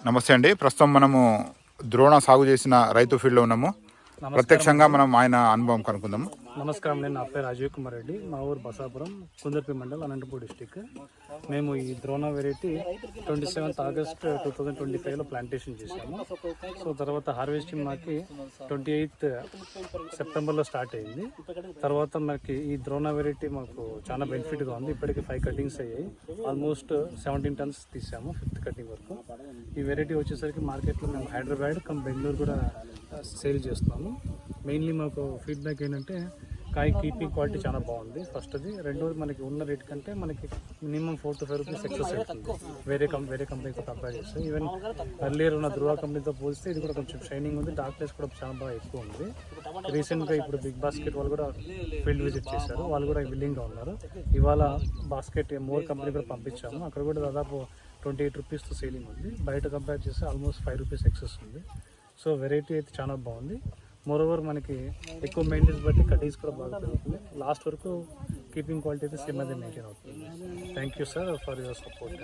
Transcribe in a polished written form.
నమస్తే అండి. ప్రస్తుతం మనము ద్రోణ సాగు చేసిన రైతు ఫీల్డ్లో ఉన్నాము. ప్రత్యక్షంగా మనం ఆయన అనుభవం కనుక్కుందాము. నమస్కారం, నేను నా పేరు రాజీవ్ కుమార్ రెడ్డి. మా ఊరు బసాపురం, కుందర్పి మండల్, అనంతపూర్ డిస్టిక్. మేము ఈ ద్రోణ వెరైటీ 27th August 2025లో ప్లాంటేషన్ చేసాము. సో తర్వాత హార్వెస్టింగ్ మాకి 28th Septemberలో స్టార్ట్ అయింది. తర్వాత మనకి ఈ ద్రోణ వెరైటీ మాకు చాలా బెనిఫిట్గా ఉంది. ఇప్పటికి 5 కటింగ్స్ అయ్యాయి. ఆల్మోస్ట్ 17 tons తీసాము 5th కటింగ్ వరకు. ఈ వెరైటీ వచ్చేసరికి మార్కెట్లో మేము హైదరాబాద్ బెంగళూరు కూడా సేల్ చేస్తున్నాము. మెయిన్లీ మాకు ఫీడ్బ్యాక్ ఏంటంటే కాయ కీపింగ్ క్వాలిటీ చాలా బాగుంది. ఫస్ట్ అది. రెండోది మనకి ఉన్న రేట్ కంటే మనకి మినిమం 4 to 5 రూపీస్ ఎక్సెస్ అవుతుంది వేరే కంపెనీతో కంపేర్ చేస్తే. ఈవెన్ ఎర్లియర్ ఉన్న ధృవ కంపెనీతో పోలిస్తే ఇది కూడా కొంచెం షైనింగ్ ఉంది. డార్క్నెస్ కూడా చాలా బాగా ఎక్కువ ఉంది. రీసెంట్గా ఇప్పుడు బిగ్ బాస్కెట్ వాళ్ళు కూడా ఫీల్డ్ విజిట్ చేశారు. వాళ్ళు కూడా విల్లింగ్గా ఉన్నారు. ఇవాళ బాస్కెట్ మోర్ కంపెనీ కూడా పంపించాము. అక్కడ కూడా దాదాపు 28 రూపీస్తో సేలింగ్ ఉంది. బయట కంపేర్ చేస్తే ఆల్మోస్ట్ 5 రూపీస్ ఎక్సెస్ ఉంది. సో వెరైటీ అయితే చాలా బాగుంది. మోరోవర్ మనకి ఎక్కువ మెయింటెన్స్ బట్టి కటింగ్స్ కూడా బాగా పెరుగుతుంది. లాస్ట్ వరకు కీపింగ్ క్వాలిటీ అయితే సేమ్ అదే మెయింటైన్ అవుతుంది. Thank you sir for your support.